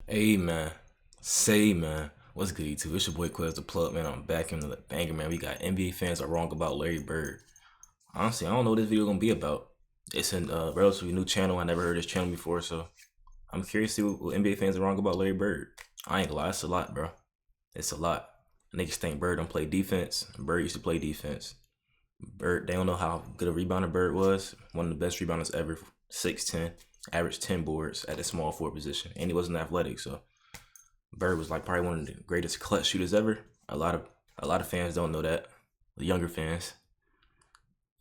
Hey man, say man, what's good YouTube? It's your boy Quez the Plug man. I'm back in the banger man. We got NBA fans are wrong about Larry Bird. Honestly, I don't know what this video gonna be about. It's a relatively new channel. I never heard this channel before, so I'm curious to see what NBA fans are wrong about Larry Bird. I ain't gonna lie, it's a lot, bro. It's a lot. Niggas think Bird don't play defense. Bird used to play defense. Bird, they don't know how good a rebounder Bird was. One of the best rebounders ever. 6'10", averaged 10 boards at the small forward position, and he wasn't athletic, so. Bird was like probably one of the greatest clutch shooters ever. A lot of fans don't know that. The younger fans.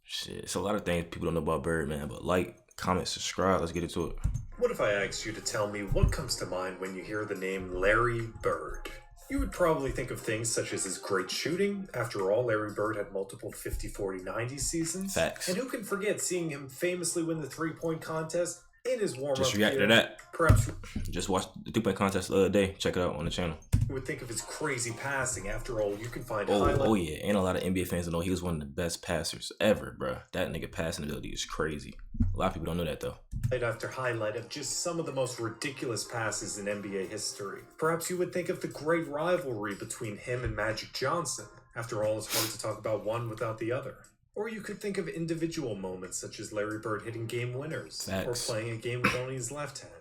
Shit, it's a lot of things people don't know about Bird, man. But like, comment, subscribe. Let's get into it. What if I asked you to tell me what comes to mind when you hear the name Larry Bird? You would probably think of things such as his great shooting. After all, Larry Bird had multiple 50, 40, 90 seasons. Facts. And who can forget seeing him famously win the three-point contest in his warm-up Just react to year? that. Perhaps Just watched the 3-point contest the other day. Check it out on the channel. you would think of his crazy passing. After all, you can find highlights. Oh yeah, and a lot of NBA fans know he was one of the best passers ever, bro. That nigga passing ability is crazy. A lot of people don't know that though. After highlight of just some of the most ridiculous passes in NBA history. Perhaps you would think of the great rivalry between him and Magic Johnson. After all, it's hard to talk about one without the other. Or you could think of individual moments such as Larry Bird hitting game winners. Facts. Or playing a game with only his left hand.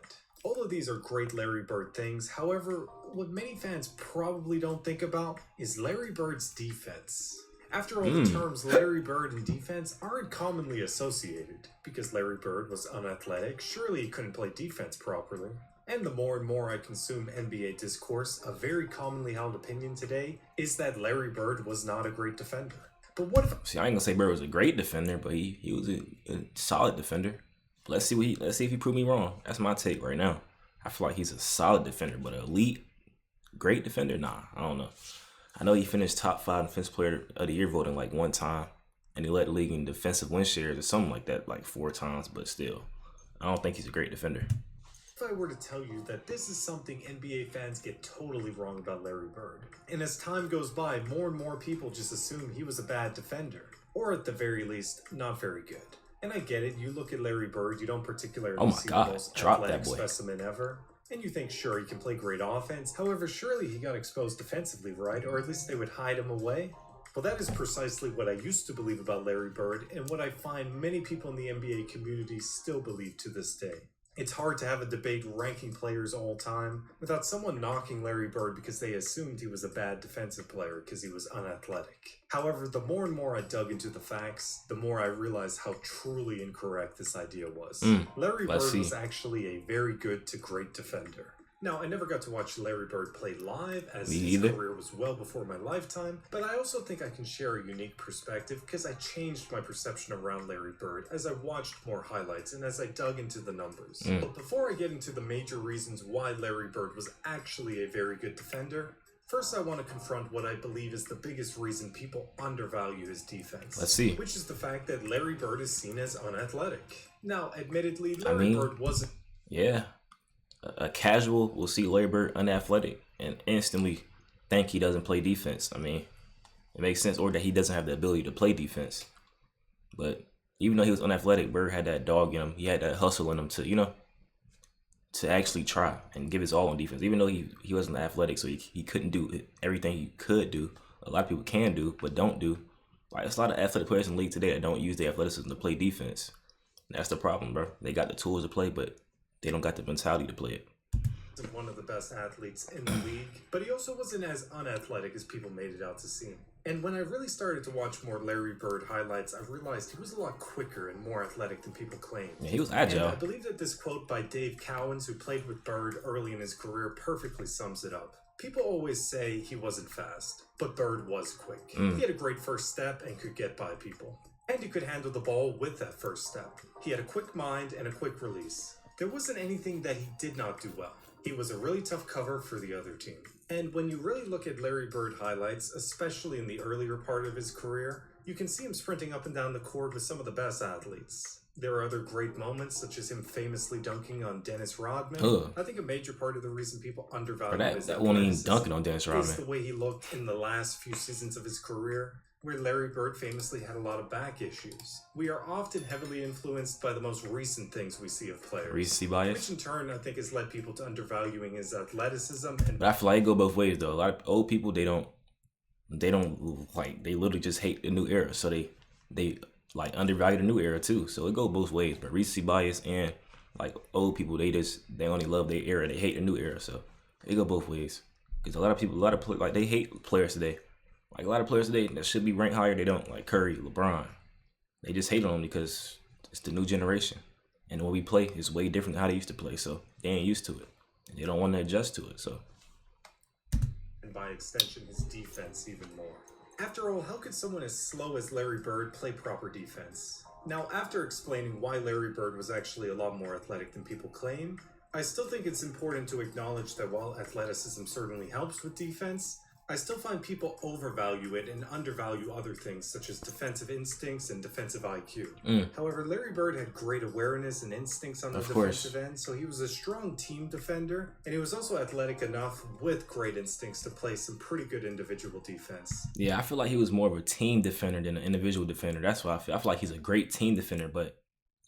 All of these are great Larry Bird things. However, what many fans probably don't think about is Larry Bird's defense. After all, the terms Larry Bird and defense aren't commonly associated. Because Larry Bird was unathletic, surely he couldn't play defense properly. And the more and more I consume NBA discourse, a very commonly held opinion today is that Larry Bird was not a great defender. But what if... See, I ain't gonna say Bird was a great defender, but he was a solid defender. Let's see if he proved me wrong. That's my take right now. I feel like he's a solid defender, but an elite, great defender? Nah, I don't know. I know he finished top 5 defensive player of the year voting like one time, and he led the league in defensive win shares or something like that like 4 times, but still, I don't think he's a great defender. If I were to tell you that this is something NBA fans get totally wrong about Larry Bird, and as time goes by, more and more people just assume he was a bad defender, or at the very least, not very good. And I get it, you look at Larry Bird, you don't particularly see the most athletic specimen ever, and you think, sure, he can play great offense, however, surely he got exposed defensively, right? Or at least they would hide him away? Well, that is precisely what I used to believe about Larry Bird, and what I find many people in the NBA community still believe to this day. It's hard to have a debate ranking players all time without someone knocking Larry Bird because they assumed he was a bad defensive player because he was unathletic. However, the more and more I dug into the facts, the more I realized how truly incorrect this idea was. Larry Bird was actually a very good to great defender. Now, I never got to watch Larry Bird play live, as his career was well before my lifetime, but I also think I can share a unique perspective because I changed my perception around Larry Bird as I watched more highlights and as I dug into the numbers. But before I get into the major reasons why Larry Bird was actually a very good defender, first I want to confront what I believe is the biggest reason people undervalue his defense. Let's see. Which is the fact that Larry Bird is seen as unathletic. Now, admittedly, Larry Bird wasn't... Yeah. A casual will see Larry Bird unathletic and instantly think he doesn't play defense. I mean, it makes sense, or that he doesn't have the ability to play defense. But even though he was unathletic, Bird had that dog in him. He had that hustle in him to, to actually try and give his all on defense. Even though he wasn't athletic, so he couldn't do everything he could do. A lot of people can do, but don't do. Like, there's a lot of athletic players in the league today that don't use their athleticism to play defense. And that's the problem, bro. They got the tools to play, but they don't got the mentality to play it. One of the best athletes in the league, but he also wasn't as unathletic as people made it out to seem. And when I really started to watch more Larry Bird highlights, I realized he was a lot quicker and more athletic than people claimed. Yeah, he was agile. And I believe that this quote by Dave Cowens, who played with Bird early in his career, perfectly sums it up. People always say he wasn't fast, but Bird was quick. He had a great first step and could get by people. And he could handle the ball with that first step. He had a quick mind and a quick release. There wasn't anything that he did not do well. He was a really tough cover for the other team. And when you really look at Larry Bird highlights, especially in the earlier part of his career, you can see him sprinting up and down the court with some of the best athletes. There are other great moments, such as him famously dunking on Dennis Rodman. I think a major part of the reason people undervalue his that wasn't even dunking on Dennis Rodman. Is the way he looked in the last few seasons of his career. where Larry Bird famously had a lot of back issues. We are often heavily influenced by the most recent things we see of players, Recency which bias. in turn I think has led people to undervaluing his athleticism and But I feel like it go both ways though. A lot of old people they don't like they literally just hate the new era, so they like undervalue the new era too. So it go both ways. But recency bias and like old people they only love their era, they hate the new era. So it go both ways. Because a lot of people, like they hate players today. Like a lot of players today that should be ranked higher, they don't. Like Curry, LeBron, they just hate on them because it's the new generation, and when we play, it's way different than how they used to play. So they ain't used to it, and they don't want to adjust to it. So by extension his defense even more. After all, how could someone as slow as Larry Bird play proper defense? Now, after explaining why Larry Bird was actually a lot more athletic than people claim, I still think it's important to acknowledge that while athleticism certainly helps with defense, I still find people overvalue it and undervalue other things such as defensive instincts and defensive IQ. However, Larry Bird had great awareness and instincts on the defensive end, so he was a strong team defender, and he was also athletic enough with great instincts to play some pretty good individual defense. yeah, I feel like he was more of a team defender than an individual defender. That's why I feel like he's a great team defender, but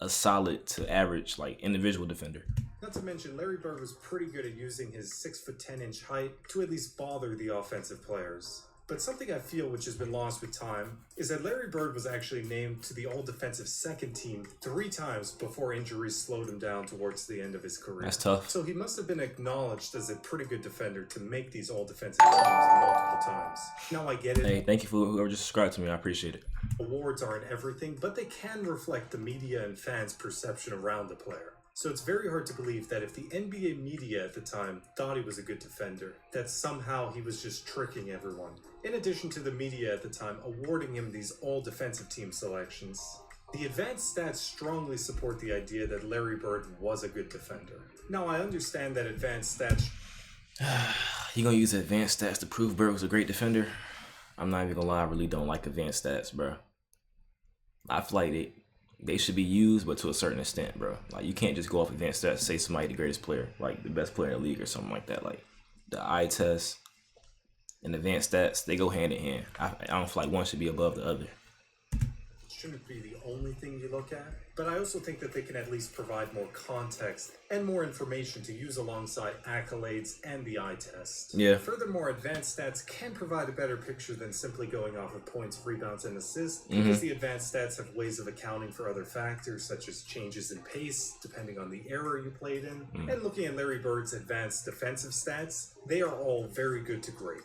a solid to average like individual defender. Not to mention, Larry Bird was pretty good at using his 6'10" height to at least bother the offensive players. But something I feel which has been lost with time is that Larry Bird was actually named to the All-Defensive second team 3 times before injuries slowed him down towards the end of his career. That's tough. So he must have been acknowledged as a pretty good defender to make these All-Defensive teams multiple times. Now I get it. Hey, thank you for whoever just subscribed to me. I appreciate it. Awards aren't everything, but they can reflect the media and fans' perception around the player. So it's very hard to believe that if the NBA media at the time thought he was a good defender, that somehow he was just tricking everyone. In addition to the media at the time awarding him these all-defensive team selections, the advanced stats strongly support the idea that Larry Bird was a good defender. Now I understand that advanced stats... You gonna use advanced stats to prove Bird was a great defender? I'm not even gonna lie, I really don't like advanced stats, bro. I feel like they should be used, but to a certain extent, bro. Like you can't just go off advanced stats and say somebody the greatest player, like the best player in the league or something like that. Like the eye test and advanced stats, they go hand in hand. I don't feel like one should be above the other. Shouldn't be the only thing you look at, but I also think that they can at least provide more context and more information to use alongside accolades and the eye test. Yeah. Furthermore, advanced stats can provide a better picture than simply going off of points, rebounds, and assists, because the advanced stats have ways of accounting for other factors such as changes in pace, depending on the era you played in. And looking at Larry Bird's advanced defensive stats, they are all very good to great.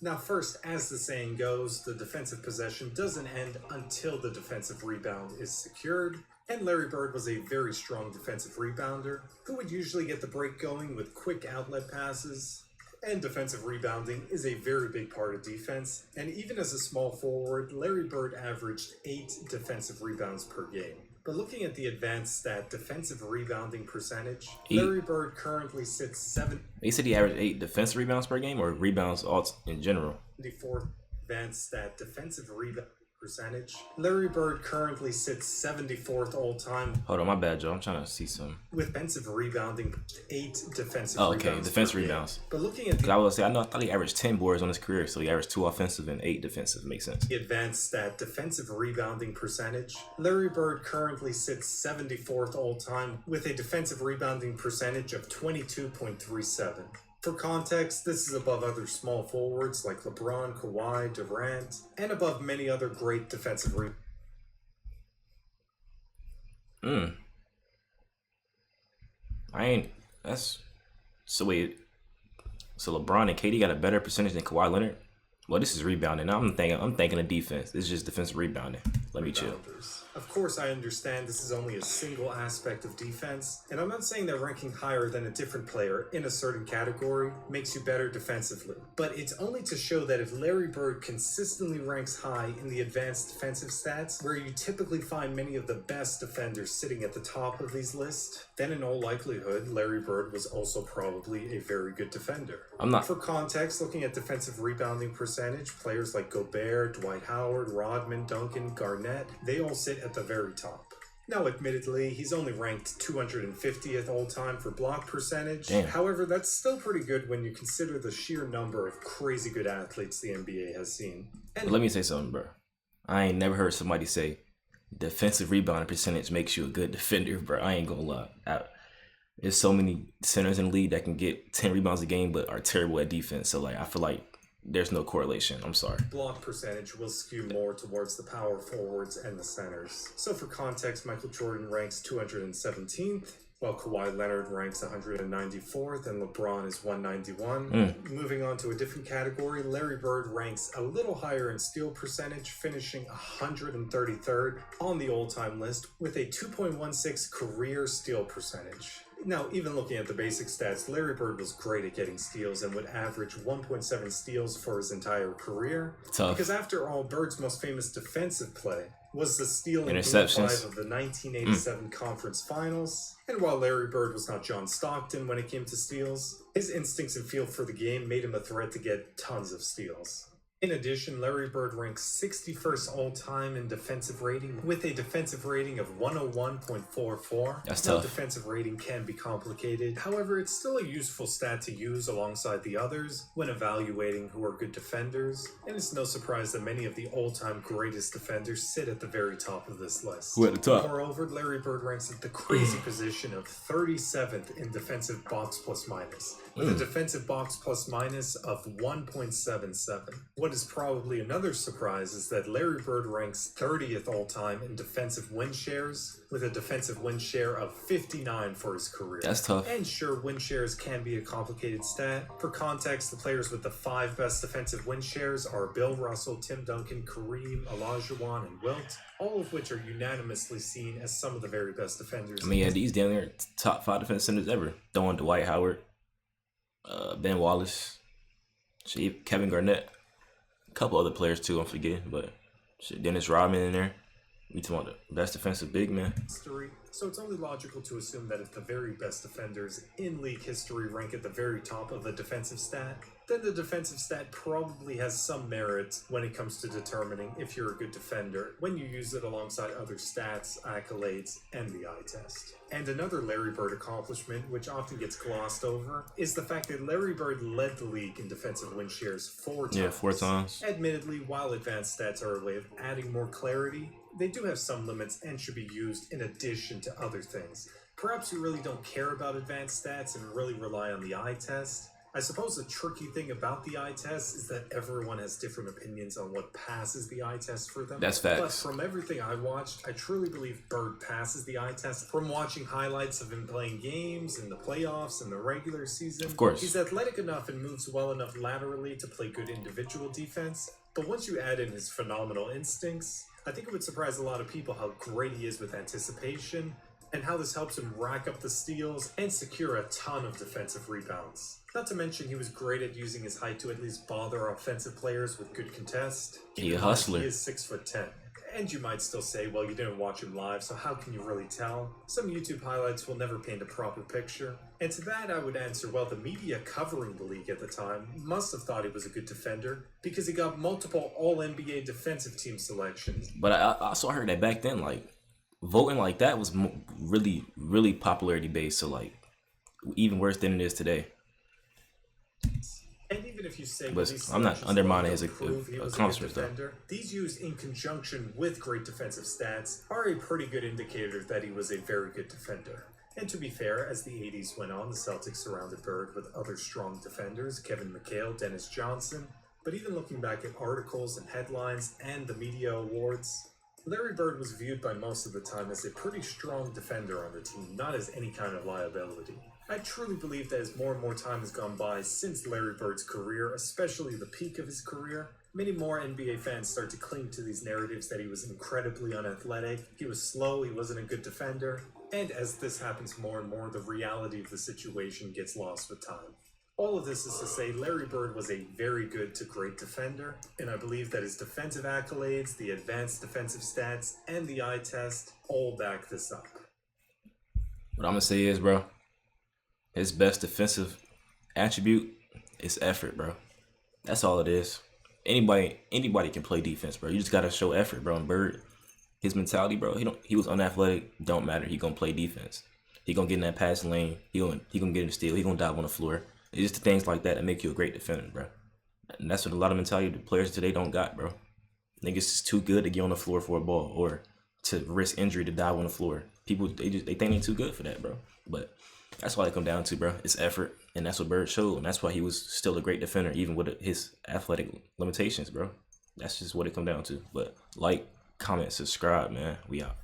Now first, as the saying goes, the defensive possession doesn't end until the defensive rebound is secured, and Larry Bird was a very strong defensive rebounder, who would usually get the break going with quick outlet passes. And defensive rebounding is a very big part of defense, and even as a small forward, Larry Bird averaged 8 defensive rebounds per game. But looking at the advanced stat defensive rebounding percentage, Larry Bird currently sits They said he averaged 8 defensive rebounds per game, or rebounds all in general. 74th advanced stat defensive rebound percentage. Larry Bird currently sits 74th all time. Hold on, my bad, Joe. I'm trying to see some. With defensive rebounding, 8 defensive Oh, rebounds. okay, defensive rebounds. But looking at Because I was say I thought he averaged 10 boards on his career, so he averaged 2 offensive and 8 defensive. Makes sense. the advanced stat defensive rebounding percentage, Larry Bird currently sits 74th all time with a defensive rebounding percentage of 22.37. For context, this is above other small forwards like LeBron, Kawhi, Durant, and above many other great defensive That's so wait. So LeBron and KD got a better percentage than Kawhi Leonard. Well, this is rebounding. Now I'm thinking of defense. This is just defensive rebounding. Let me chill. Of course, I understand this is only a single aspect of defense, and I'm not saying that ranking higher than a different player in a certain category makes you better defensively, but it's only to show that if Larry Bird consistently ranks high in the advanced defensive stats, where you typically find many of the best defenders sitting at the top of these lists, then in all likelihood, Larry Bird was also probably a very good defender. I'm not. For context, looking at defensive rebounding percentage, players like Gobert, Dwight Howard, Rodman, Duncan, Garnett, they all sit at the very top. Now, admittedly, he's only ranked 250th all-time for block percentage. Damn. However, that's still pretty good when you consider the sheer number of crazy good athletes the NBA has seen. And Let me say something, bro. I ain't never heard somebody say defensive rebounding percentage makes you a good defender, bro. I ain't gonna lie. There's so many centers in the league that can get 10 rebounds a game but are terrible at defense. So like I feel like there's no correlation. I'm sorry. Block percentage will skew more towards the power forwards and the centers. So for context, Michael Jordan ranks 217th, while Kawhi Leonard ranks 194th and LeBron is 191. Moving on to a different category, Larry Bird ranks a little higher in steal percentage, finishing 133rd on the all-time list with a 2.16 career steal percentage. Now, even looking at the basic stats, Larry Bird was great at getting steals and would average 1.7 steals for his entire career. Tough. Because after all, Bird's most famous defensive play was the steal in Game 5 Interceptions. of the 1987 Conference Finals. And while Larry Bird was not John Stockton when it came to steals, his instincts and feel for the game made him a threat to get tons of steals. In addition, Larry Bird ranks 61st all-time in defensive rating with a defensive rating of 101.44. That's Now, tough. defensive rating can be complicated. However, it's still a useful stat to use alongside the others when evaluating who are good defenders. And it's no surprise that many of the all-time greatest defenders sit at the very top of this list. Who at the top? Moreover, Larry Bird ranks at the crazy position of 37th in defensive box plus minus, with a defensive box plus minus of 1.77. What is probably another surprise is that Larry Bird ranks 30th all-time in defensive win shares, with a defensive win share of 59 for his career. That's tough. And sure, win shares can be a complicated stat. For context, the players with the 5 best defensive win shares are Bill Russell, Tim Duncan, Kareem, Olajuwon, and Wilt, all of which are unanimously seen as some of the very best defenders. I mean, yeah, these down there top 5 defense centers ever. Throwing Dwight Howard, Ben Wallace, shit, Kevin Garnett, a couple other players too. I'm forgetting, but shit, Dennis Rodman in there. We talking about the best defensive big man. History. So it's only logical to assume that if the very best defenders in league history rank at the very top of the defensive stat, then the defensive stat probably has some merit when it comes to determining if you're a good defender when you use it alongside other stats, accolades, and the eye test. And another Larry Bird accomplishment, which often gets glossed over, is the fact that Larry Bird led the league in defensive win shares 4 times. Yeah, 4 times. Admittedly, while advanced stats are a way of adding more clarity, they do have some limits and should be used in addition to other things. Perhaps you really don't care about advanced stats and really rely on the eye test. I suppose the tricky thing about the eye test is that everyone has different opinions on what passes the eye test for them. That's facts. But from everything I watched, I truly believe Bird passes the eye test. From watching highlights of him playing games in the playoffs and the regular season, Of course. he's athletic enough and moves well enough laterally to play good individual defense. But once you add in his phenomenal instincts, I think it would surprise a lot of people how great he is with anticipation and how this helps him rack up the steals and secure a ton of defensive rebounds. Not to mention he was great at using his height to at least bother offensive players with good contest. He a hustler. He is 6'10". And you might still say, well, you didn't watch him live, so how can you really tell? Some YouTube highlights will never paint a proper picture. And to that I would answer, well, the media covering the league at the time must have thought he was a good defender because he got multiple All-NBA defensive team selections. But I also heard that back then, like, voting like that was really, really popularity based. So, like, even worse than it is today. And even if you say, But these I'm not selections undermining don't his prove he was a good accomplishments, though. defender, these used in conjunction with great defensive stats are a pretty good indicator that he was a very good defender. And to be fair, as the 80s went on, the Celtics surrounded Bird with other strong defenders, Kevin McHale, Dennis Johnson. But even looking back at articles and headlines and the media awards, Larry Bird was viewed by most of the time as a pretty strong defender on the team, not as any kind of liability. I truly believe that as more and more time has gone by since Larry Bird's career, especially the peak of his career, many more NBA fans start to cling to these narratives that he was incredibly unathletic, he was slow, he wasn't a good defender, and as this happens more and more, the reality of the situation gets lost with time. All of this is to say Larry Bird was a very good to great defender, and I believe that his defensive accolades, the advanced defensive stats, and the eye test all back this up. What I'm gonna say is, bro, his best defensive attribute is effort, bro. That's all it is. Anybody can play defense, bro. You just gotta show effort, bro. And Bird, his mentality, bro, he was unathletic, don't matter. He gonna play defense. He gonna get in that passing lane. He gonna get in the steal. He gonna dive on the floor. It's just the things like that that make you a great defender, bro. And that's what a lot of mentality the players today don't got, bro. Niggas is too good to get on the floor for a ball or to risk injury to dive on the floor. People they think they too good for that, bro. But that's all it come down to, bro. It's effort, and that's what Bird showed, and that's why he was still a great defender, even with his athletic limitations, bro. That's just what it come down to. But like, comment, subscribe, man. We out.